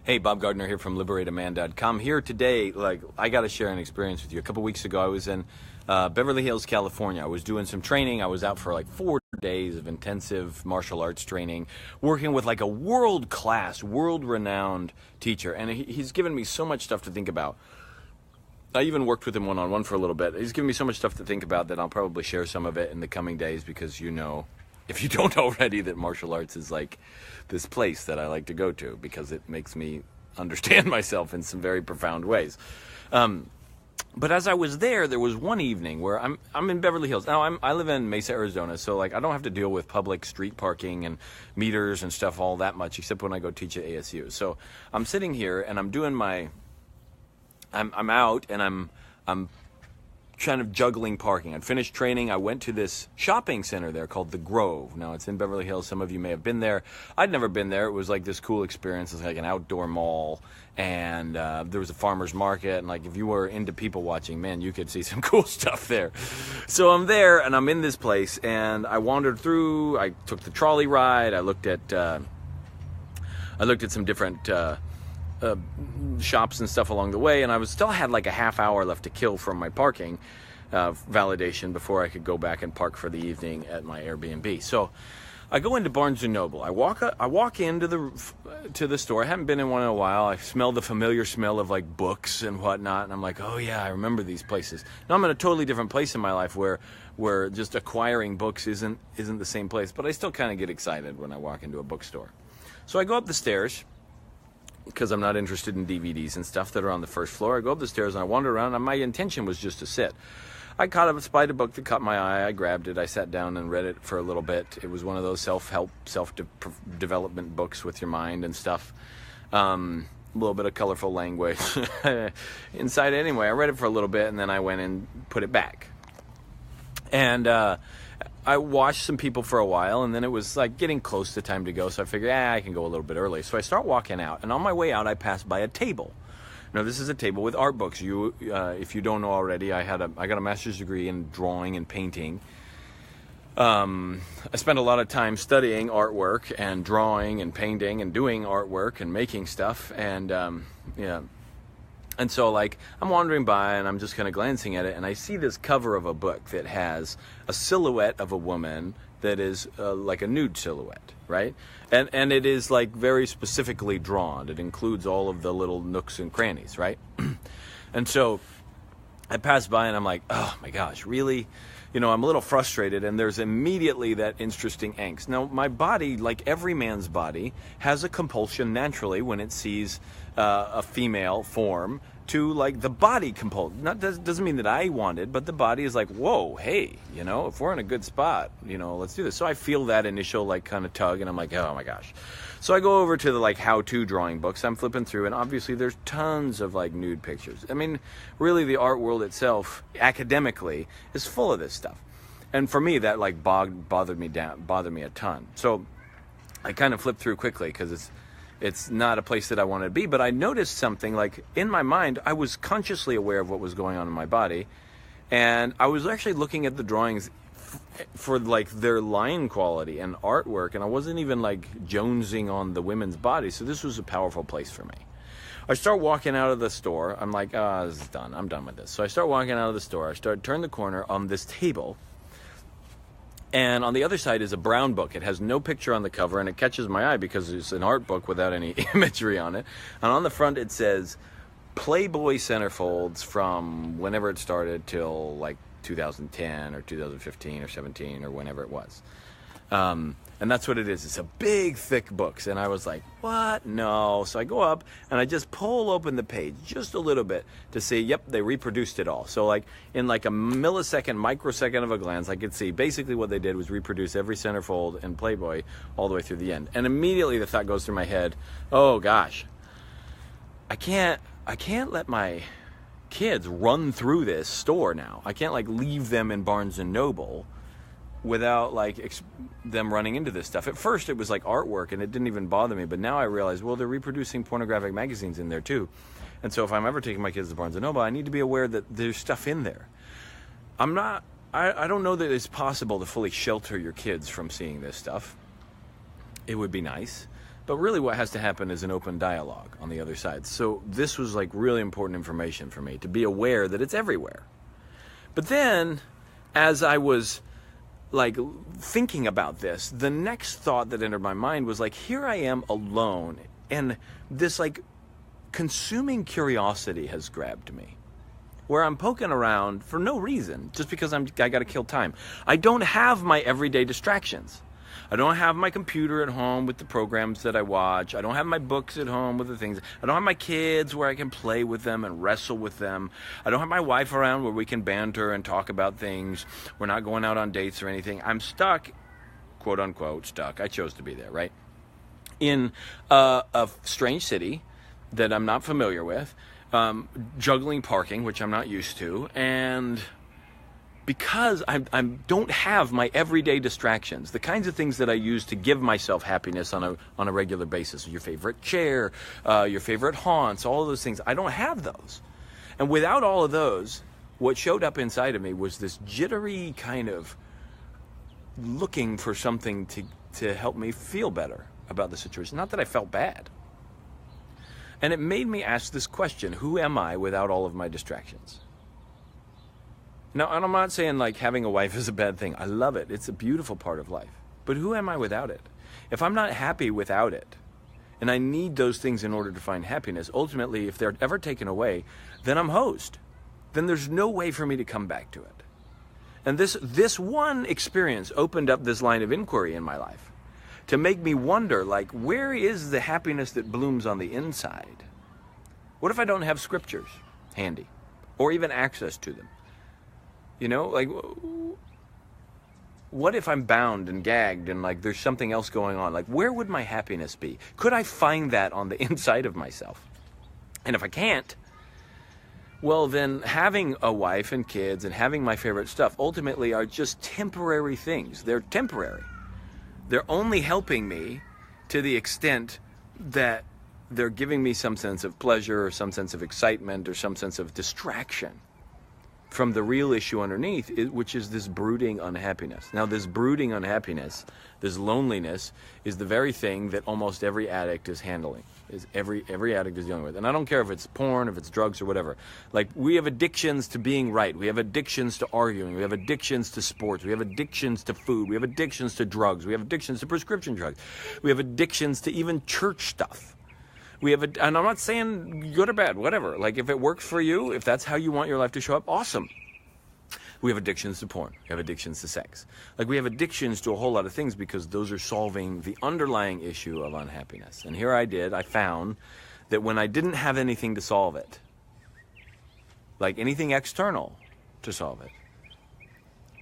Hey, Bob Gardner here from LiberateAman.com. Here today, I got to share an experience with you. A couple weeks ago, I was in Beverly Hills, California. I was doing some training. I was out for 4 days of intensive martial arts training, working with a world-class, world-renowned teacher. And he's given me so much stuff to think about. I even worked with him one-on-one for a little bit. He's given me so much stuff to think about that I'll probably share some of it in the coming days because if you don't already, that martial arts is this place that I like to go to because it makes me understand myself in some very profound ways. But as I was there was one evening where I'm in Beverly Hills. Now I live in Mesa, Arizona, so I don't have to deal with public street parking and meters and stuff all that much, except when I go teach at ASU. So I'm sitting here and I'm doing I'm out and I'm kind of juggling parking. I'd finished training. I went to this shopping center there called The Grove. Now, it's in Beverly Hills. Some of you may have been there. I'd never been there. It was this cool experience. It's an outdoor mall, and there was a farmer's market, and if you were into people watching, man, you could see some cool stuff there. So I'm there, and I'm in this place, and I wandered through. I took the trolley ride. I looked at some different shops and stuff along the way, and I still had a half hour left to kill from my parking validation before I could go back and park for the evening at my Airbnb. So I go into Barnes & Noble. I walk into the store. I haven't been in one in a while. I smell the familiar smell of books and whatnot, and I'm oh yeah, I remember these places. Now I'm in a totally different place in my life where just acquiring books isn't the same place, but I still kind of get excited when I walk into a bookstore. So I go up the stairs, because I'm not interested in DVDs and stuff that are on the first floor. I go up the stairs and I wander around, and my intention was just to sit. I spied a book that caught my eye. I grabbed it. I sat down and read it for a little bit. It was one of those self-help, self-development books with your mind and stuff. A little bit of colorful language inside it. Anyway, I read it for a little bit, and then I went and put it back. And I watched some people for a while, and then it was getting close to time to go, so I figured, I can go a little bit early. So I start walking out, and on my way out, I pass by a table. Now, this is a table with art books. If you don't know already, I got a master's degree in drawing and painting. I spent a lot of time studying artwork and drawing and painting and doing artwork and making stuff, and And so I'm wandering by and I'm just kind of glancing at it, and I see this cover of a book that has a silhouette of a woman that is a nude silhouette, right? And it is very specifically drawn. It includes all of the little nooks and crannies, right? And so I pass by and I'm oh my gosh, really? I'm a little frustrated, and there's immediately that interesting angst. Now, my body, like every man's body, has a compulsion naturally when it sees a female form to the body compulsion. Doesn't mean that I wanted, but the body is whoa, hey, if we're in a good spot, let's do this. So I feel that initial kind of tug, and I'm oh my gosh. So I go over to the how-to drawing books. I'm flipping through, and obviously there's tons of nude pictures. I mean, really, the art world itself, academically, is full of this stuff. And for me, that bothered me a ton. So I kind of flipped through quickly because it's not a place that I wanted to be. But I noticed something in my mind. I was consciously aware of what was going on in my body, and I was actually looking at the drawings for their line quality and artwork, and I wasn't even jonesing on the women's body. So this was a powerful place for me. I start walking out of the store. I'm this is done. I'm done with this. So I start walking out of the store. I turn the corner on this table, and on the other side is a brown book. It has no picture on the cover, and it catches my eye because it's an art book without any imagery on it. And on the front it says Playboy centerfolds from whenever it started till 2010 or 2015 or 17 or whenever it was. And that's what it is. It's a big, thick book. And I was what? No. So I go up and I just pull open the page just a little bit to see, yep, they reproduced it all. So in a millisecond, microsecond of a glance, I could see basically what they did was reproduce every centerfold in Playboy all the way through the end. And immediately the thought goes through my head, oh gosh, I can't let my kids run through this store now. I can't leave them in Barnes & Noble without them running into this stuff. At first it was artwork and it didn't even bother me, but now I realize, well, they're reproducing pornographic magazines in there too. And so if I'm ever taking my kids to Barnes & Noble, I need to be aware that there's stuff in there. I don't know that it's possible to fully shelter your kids from seeing this stuff. It would be nice, But really what has to happen is an open dialogue on the other side. So this was like really important information for me, to be aware that it's everywhere. But then, as I was like thinking about this, the next thought that entered my mind was like, here I am alone, and this like consuming curiosity has grabbed me, where I'm poking around for no reason, just because I got to kill time. I don't have my everyday distractions. I don't have my computer at home with the programs that I watch. I don't have my books at home with the things. I don't have my kids where I can play with them and wrestle with them. I don't have my wife around where we can banter and talk about things. We're not going out on dates or anything. I'm stuck, quote unquote, stuck. I chose to be there, right? In a strange city that I'm not familiar with, juggling parking, which I'm not used to, and because I don't have my everyday distractions, the kinds of things that I use to give myself happiness on a regular basis, your favorite chair, your favorite haunts, all of those things, I don't have those. And without all of those, what showed up inside of me was this jittery kind of looking for something to help me feel better about the situation. Not that I felt bad. And it made me ask this question: who am I without all of my distractions? Now, and I'm not saying like having a wife is a bad thing. I love it. It's a beautiful part of life. But who am I without it? If I'm not happy without it, and I need those things in order to find happiness, ultimately, if they're ever taken away, then I'm hosed. Then there's no way for me to come back to it. And this one experience opened up this line of inquiry in my life to make me wonder, like, where is the happiness that blooms on the inside? What if I don't have scriptures handy, or even access to them? You know, like, what if I'm bound and gagged and like there's something else going on? Like, where would my happiness be? Could I find that on the inside of myself? And if I can't, well, then having a wife and kids and having my favorite stuff ultimately are just temporary things. They're temporary. They're only helping me to the extent that they're giving me some sense of pleasure or some sense of excitement or some sense of distraction from the real issue underneath, which is this brooding unhappiness. Now, this brooding unhappiness, this loneliness, is the very thing that almost every addict is handling, is every addict is dealing with. And I don't care if it's porn, if it's drugs, or whatever. Like, we have addictions to being right. We have addictions to arguing. We have addictions to sports. We have addictions to food. We have addictions to drugs. We have addictions to prescription drugs. We have addictions to even church stuff. And I'm not saying good or bad, whatever. Like, if it works for you, if that's how you want your life to show up, awesome. We have addictions to porn. We have addictions to sex. Like, we have addictions to a whole lot of things because those are solving the underlying issue of unhappiness. And here I found that when I didn't have anything to solve it, like anything external to solve it,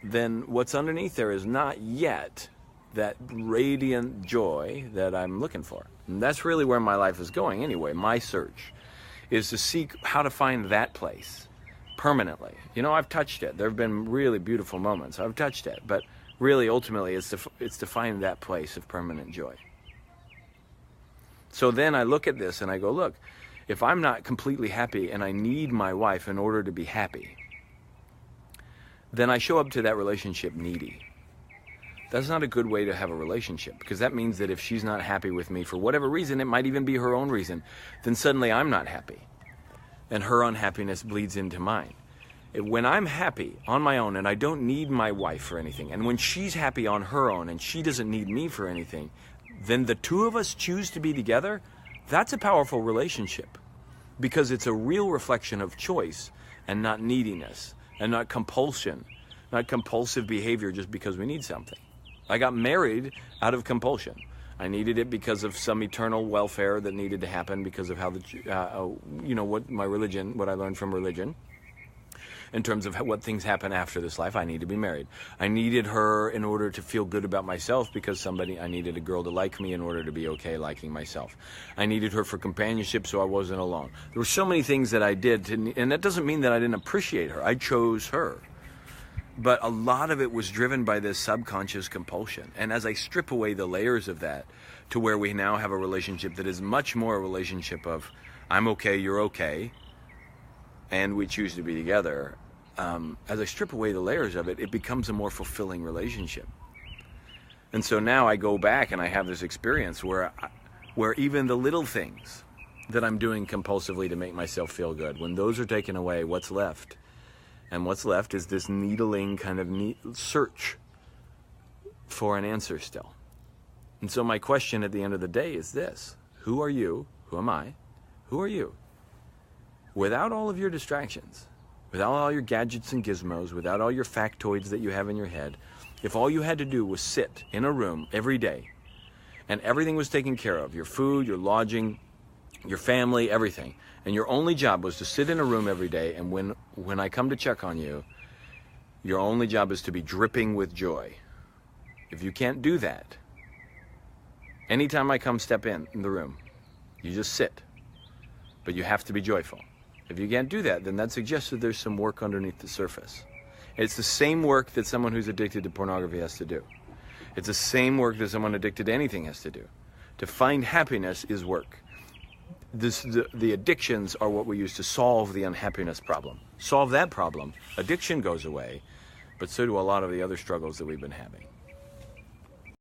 then what's underneath there is not yet that radiant joy that I'm looking for. And that's really where my life is going anyway. My search is to seek how to find that place permanently. You know, I've touched it. There have been really beautiful moments. I've touched it. But really, ultimately, it's to find that place of permanent joy. So then I look at this and I go, look, if I'm not completely happy and I need my wife in order to be happy, then I show up to that relationship needy. That's not a good way to have a relationship, because that means that if she's not happy with me for whatever reason, it might even be her own reason, then suddenly I'm not happy. And her unhappiness bleeds into mine. When I'm happy on my own and I don't need my wife for anything, and when she's happy on her own and she doesn't need me for anything, then the two of us choose to be together. That's a powerful relationship, because it's a real reflection of choice and not neediness and not compulsion, not compulsive behavior just because we need something. I got married out of compulsion. I needed it because of some eternal welfare that needed to happen because of how what I learned from religion. In terms of what things happen after this life, I need to be married. I needed her in order to feel good about myself because I needed a girl to like me in order to be okay liking myself. I needed her for companionship so I wasn't alone. There were so many things that I did, and that doesn't mean that I didn't appreciate her. I chose her. But a lot of it was driven by this subconscious compulsion. And as I strip away the layers of that to where we now have a relationship that is much more a relationship of I'm okay, you're okay, and we choose to be together, as I strip away the layers of it, it becomes a more fulfilling relationship. And so now I go back and I have this experience where where even the little things that I'm doing compulsively to make myself feel good, when those are taken away, what's left? And what's left is this needling kind of search for an answer still. And so my question at the end of the day is this: who are you? Who am I? Who are you? Without all of your distractions, without all your gadgets and gizmos, without all your factoids that you have in your head, if all you had to do was sit in a room every day and everything was taken care of, your food, your lodging, your family, everything, and your only job was to sit in a room every day, and when I come to check on you, your only job is to be dripping with joy. If you can't do that, anytime I come step in the room, you just sit, but you have to be joyful. If you can't do that, then that suggests that there's some work underneath the surface. It's the same work that someone who's addicted to pornography has to do. It's the same work that someone addicted to anything has to do. To find happiness is work. The addictions are what we use to solve the unhappiness problem. Solve that problem, addiction goes away, but so do a lot of the other struggles that we've been having.